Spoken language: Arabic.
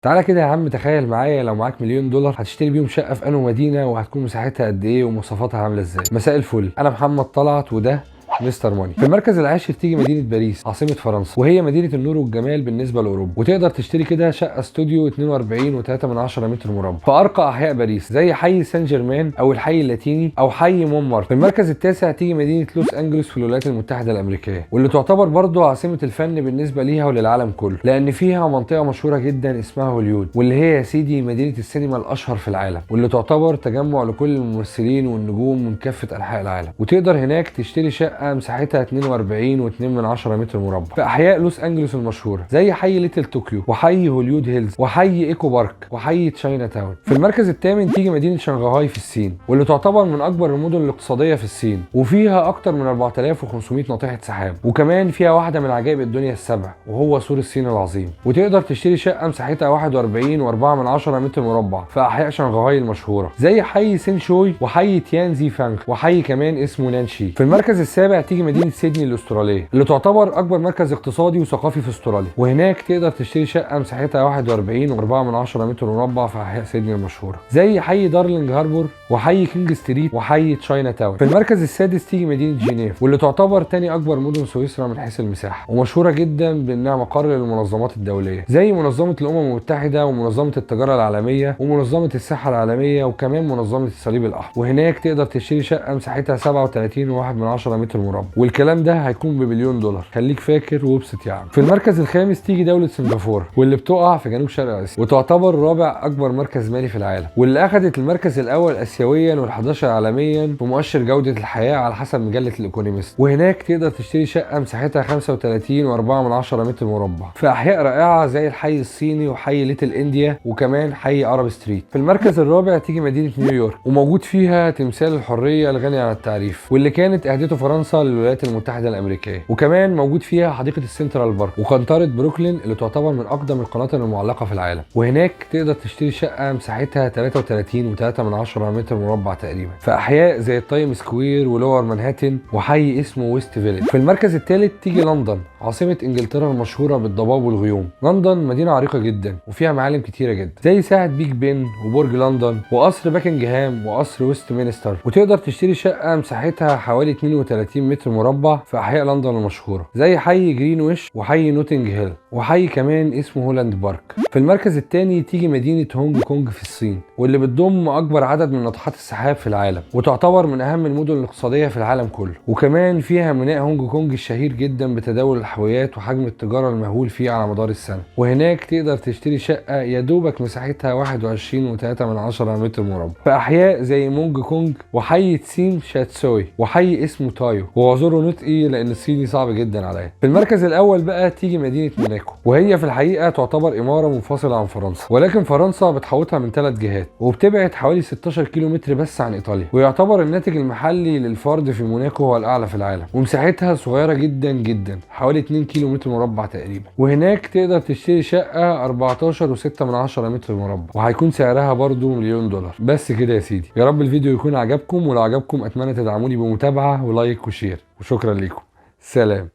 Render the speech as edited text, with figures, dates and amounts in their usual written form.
تعالى كده يا عم، تخيل معايا لو معاك $1,000,000 هتشتري بيهم شقة في انهي مدينة، وهتكون مساحتها قد ايه ومواصفاتها عاملة ازاي؟ مساء الفل، انا محمد طلعت وده مستر ماني. في المركز العاشر تيجي مدينة باريس عاصمة فرنسا، وهي مدينة النور والجمال بالنسبة لأوروبا، وتقدر تشتري كده شقة استوديو 42.3 متر مربع في أرقى أحياء باريس زي حي سان جيرمان أو الحي اللاتيني أو حي مونمارت. في المركز التاسع تيجي مدينة لوس أنجلوس في الولايات المتحدة الأمريكية، واللي تعتبر برضه عاصمة الفن بالنسبة ليها وللعالم كله، لأن فيها منطقة مشهورة جدا اسمها هوليود، واللي هي يا سيدي مدينة السينما الأشهر في العالم، واللي تعتبر تجمع لكل الممثلين والنجوم من كافة أنحاء العالم. وتقدر هناك تشتري شقة مساحتها 42.2 متر مربع في احياء لوس انجلوس المشهوره زي حي ليتل طوكيو وحي هوليود هيلز وحي ايكو بارك وحي تشاينا تاون. في المركز الثامن تيجي مدينه شنغهاي في الصين، واللي تعتبر من اكبر المدن الاقتصاديه في الصين، وفيها اكتر من 4500 ناطحه سحاب، وكمان فيها واحده من عجائب الدنيا السبع وهو سور الصين العظيم. وتقدر تشتري شقه مساحتها 41.4 متر مربع في احياء شنغهاي المشهوره زي حي سين شوي وحي تيان زي فانغ وحي كمان اسمه نانشي. في المركز السابع تيجي مدينه سيدني الاستراليه، اللي تعتبر اكبر مركز اقتصادي وثقافي في استراليا، وهناك تقدر تشتري شقه مساحتها 41.4 متر مربع في احياء سيدني المشهوره زي حي دارلينج هاربور وحي كينج ستريت وحي تشاينا تاون. في المركز السادس تيجي مدينه جنيف، واللي تعتبر تاني اكبر مدن سويسرا من حيث المساحه، ومشهوره جدا بانها مقر للمنظمات الدوليه زي منظمه الامم المتحده ومنظمه التجاره العالميه ومنظمه الصحه العالميه وكمان منظمه الصليب الاحمر. وهناك تقدر تشتري شقه مساحتها 37.1 متر مربع، والكلام ده هيكون ب1,000,000 $. خليك فاكر وابسط يا عم. في المركز الخامس تيجي دولة سنغافورة، واللي بتقع في جنوب شرق اسيا، وتعتبر رابع اكبر مركز مالي في العالم، واللي اخذت المركز الاول اسيويا وال11 عالميا في مؤشر جودة الحياة على حسب مجلة الايكونومست. وهناك تقدر تشتري شقة مساحتها 35.4 متر مربع في احياء رائعة زي الحي الصيني وحي ليتل انديا وكمان حي عرب ستريت. في المركز الرابع تيجي مدينة نيويورك، وموجود فيها تمثال الحرية الغني عن التعريف، واللي كانت اهدته فرنسا للولايات المتحدة الامريكيه، وكمان موجود فيها حديقه السنترال بارك وقنطره بروكلين اللي تعتبر من اقدم القناطر المعلقه في العالم. وهناك تقدر تشتري شقه مساحتها 33.3 متر مربع تقريبا في احياء زي التايم سكوير ولور مانهاتن وحي اسمه ويست فيليج. في المركز الثالث تيجي لندن عاصمه انجلترا المشهوره بالضباب والغيوم. لندن مدينه عريقه جدا وفيها معالم كتيره جدا زي ساعه بيج بن وبرج لندن وقصر باكنجهام وقصر ويست مينستر. وتقدر تشتري شقه مساحتها حوالي 32 متر مربع في احياء لندن المشهوره زي حي جرينويش وحي نوتنج هيل وحي كمان اسمه هولاند بارك. في المركز الثاني تيجي مدينه هونج كونج في الصين، واللي بتضم اكبر عدد من ناطحات السحاب في العالم، وتعتبر من اهم المدن الاقتصاديه في العالم كله. وكمان فيها ميناء هونج كونج الشهير جدا بتداول الحاويات وحجم التجاره المهول فيه على مدار السنه. وهناك تقدر تشتري شقه يا دوبك مساحتها 21.3 متر مربع في احياء زي مونج كونج وحي تسين شاتسوي وحي اسمه تايو، واعذروا نطقي لان الصيني صعب جدا عليا. في المركز الاول بقى تيجي مدينه موناكو، وهي في الحقيقه تعتبر اماره منفصله عن فرنسا، ولكن فرنسا بتحوطها من 3 جهات، وبتبعد حوالي 16 كيلو متر بس عن ايطاليا. ويعتبر الناتج المحلي للفرد في موناكو هو الاعلى في العالم، ومساحتها صغيره جدا جدا حوالي 2 كيلو متر مربع تقريبا. وهناك تقدر تشتري شقه 14.6 متر مربع، وهيكون سعرها برضو $1,000,000. بس كده يا سيدي، يا رب الفيديو يكون عجبكم، ولو عجبكم اتمنى تدعموني بمتابعه ولايك وشير، وشكرا لكم. سلام.